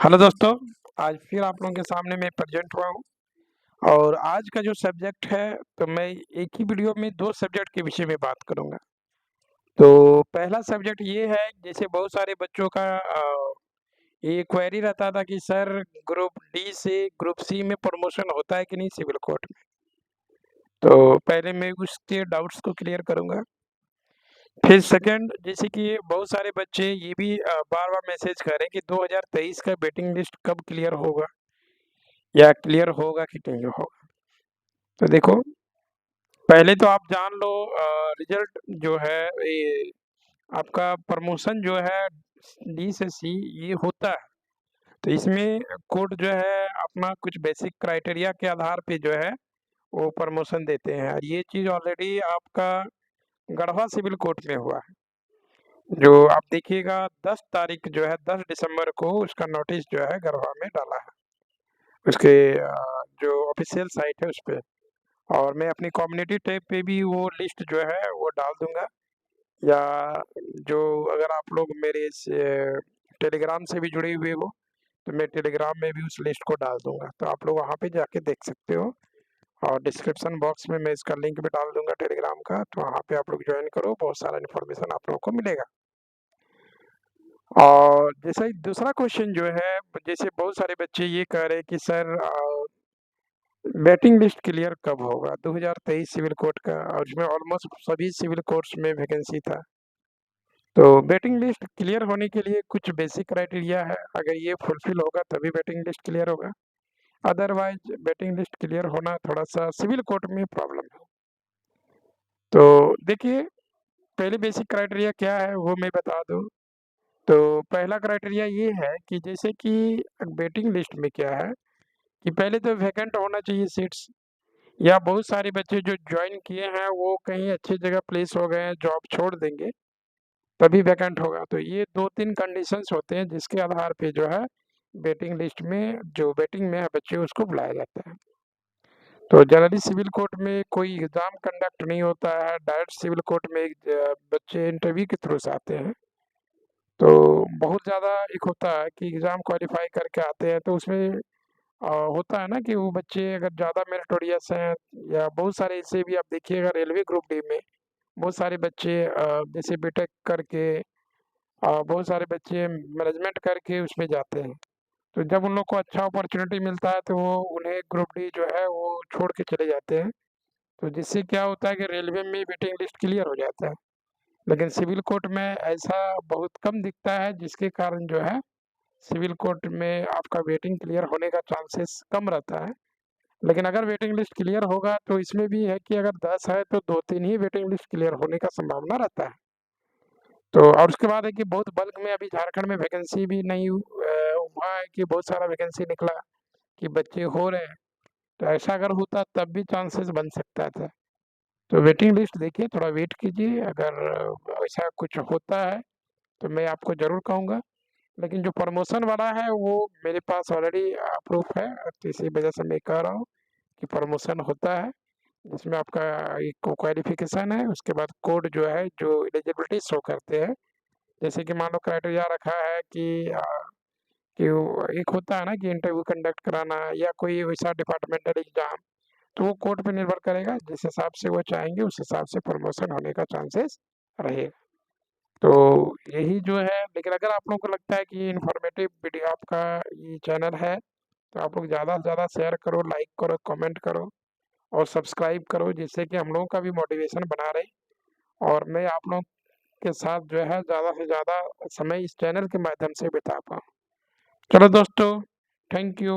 Hello दोस्तों, आज फिर आप लोगों के सामने मैं प्रेजेंट हुआ हूँ और आज का जो सब्जेक्ट है, तो मैं एक ही वीडियो में 2 सब्जेक्ट के विषय में बात करूँगा। तो पहला सब्जेक्ट ये है, जैसे बहुत सारे बच्चों का ये क्वेरी रहता था कि सर ग्रुप डी से ग्रुप सी में प्रमोशन होता है कि नहीं सिविल कोर्ट में? तो पहले मैं उसके डाउट्स को क्लियर करूँगा। फिर सेकंड, जैसे कि बहुत सारे बच्चे ये भी बार-बार मैसेज कर रहे हैं कि 2023 का वेटिंग लिस्ट कब क्लियर होगा या क्लियर होगा कि नहीं होगा? तो देखो, पहले तो आप जान लो रिजल्ट जो है ये आपका प्रमोशन जो है डी से सी ये होता है। तो इसमें कोर्ट जो है अपना कुछ बेसिक क्राइटेरिया के आधार पे जो है वो प्रमोशन देते हैं और ये चीज़ ऑलरेडी आपका गढ़वा सिविल कोर्ट में हुआ है। जो आप देखिएगा 10 तारीख जो है 10 दिसंबर को उसका नोटिस जो है गढ़वा में डाला है। उसके जो ऑफिशियल साइट है उस पे। और मैं अपनी कम्युनिटी टैब पे भी वो लिस्ट जो है वो डाल दूँगा या जो अगर आप लोग मेरे से टेलीग्राम से भी जुड़े हुए हो, तो मैं टेलीग्राम में भी उस लिस्ट को डाल दूँगा। तो आप लोग वहाँ पे जाके देख सकते हो और डिस्क्रिप्शन बॉक्स में मैं इसका लिंक भी डाल दूँगा टेलीग्राम का, तो वहाँ पे आप लोग जॉइन करो, बहुत सारा इन्फॉर्मेशन आप लोगों को मिलेगा। और जैसे दूसरा क्वेश्चन जो है, जैसे बहुत सारे बच्चे ये कह रहे हैं कि सर वेटिंग लिस्ट क्लियर कब होगा? 2023 सिविल कोड का और उसमें ऑलमोस्ट सभी सिविल कोर्ट्स में वैकेंसी था। तो वेटिंग लिस्ट क्लियर होने के लिए कुछ बेसिक क्राइटेरिया है, अगर ये फुलफिल होगा तभी वेटिंग लिस्ट क्लियर होगा। अदरवाइज़ वेटिंग लिस्ट क्लियर होना थोड़ा-सा सिविल कोर्ट में प्रॉब्लम है। तो देखिए, पहले बेसिक क्राइटेरिया क्या है वो मैं बता दूँ। तो पहला क्राइटेरिया ये है कि जैसे कि वेटिंग लिस्ट में क्या है कि पहले तो वैकेंट होना चाहिए सीट्स। या बहुत सारे बच्चे जो जॉइन किए हैं वो कहीं अच्छी जगह प्लेस हो गए हैं, जॉब छोड़ देंगे, तभी वैकेंट होगा। तो ये 2-3 कंडीशंस होते हैं जिसके आधार पे जो है वेटिंग लिस्ट में जो वेटिंग में है बच्चे उसको बुलाया जाता है। तो जनरली सिविल कोर्ट में कोई एग्ज़ाम कंडक्ट नहीं होता है, डायरेक्ट सिविल कोर्ट में बच्चे इंटरव्यू के थ्रू से आते हैं। तो बहुत ज़्यादा एक होता है कि एग्ज़ाम क्वालीफाई करके आते हैं तो उसमें होता है ना कि वो बच्चे अगर ज़्यादा मेरिटोरियस हैं या बहुत सारे ऐसे भी आप देखिएगा रेलवे ग्रुप डी में बहुत सारे बच्चे जैसे बीटेक करके बहुत सारे बच्चे मैनेजमेंट करके उसमें जाते हैं। तो जब उन लोग को अच्छा अपॉर्चुनिटी मिलता है तो वो उन्हें ग्रुप डी जो है वो छोड़ के चले जाते हैं। तो जिससे क्या होता है कि रेलवे में वेटिंग लिस्ट क्लियर हो जाता है। लेकिन सिविल कोर्ट में ऐसा बहुत कम दिखता है जिसके कारण जो है सिविल कोर्ट में आपका वेटिंग क्लियर होने का चांसेस कम रहता है। लेकिन अगर वेटिंग लिस्ट क्लियर होगा तो इसमें भी है कि अगर 10 है तो 2-3 ही वेटिंग लिस्ट क्लियर होने का संभावना रहता है। तो और उसके बाद है कि बहुत बल्क में अभी झारखंड में वैकेंसी भी नहीं हुआ है कि बहुत सारा वैकेंसी निकला कि बच्चे हो रहे हैं। तो ऐसा अगर होता तब भी चांसेस बन सकता था। तो वेटिंग लिस्ट देखिए, थोड़ा वेट कीजिए, अगर ऐसा कुछ होता है तो मैं आपको ज़रूर कहूँगा। लेकिन जो प्रमोशन वाला है वो मेरे पास ऑलरेडी प्रूफ है, तो इसी वजह से मैं कह रहा हूँ कि प्रमोशन होता है। जिसमें आपका एक क्वालिफ़िकेशन है, उसके बाद कोड जो है जो एलिजिबिलिटी शो करते हैं। जैसे कि मान लो क्राइटेरिया रखा है कि वो एक होता है ना कि इंटरव्यू कंडक्ट कराना या कोई वैसा डिपार्टमेंटल एग्ज़ाम, तो वो कोर्ट पे निर्भर करेगा, जिस हिसाब से वो चाहेंगे उस हिसाब से प्रमोशन होने का चांसेस रहेगा। तो यही जो है, लेकिन अगर आप लोगों को लगता है कि ये इन्फॉर्मेटिव वीडियो आपका ये चैनल है, तो आप लोग ज़्यादा से ज़्यादा शेयर करो, लाइक करो, कमेंट करो और सब्सक्राइब करो, जिससे कि हम लोगों का भी मोटिवेशन बना रहे और मैं आप लोगों के साथ जो है ज़्यादा से ज़्यादा समय इस चैनल के माध्यम से बिता पाऊँ। चलो दोस्तों, थैंक यू।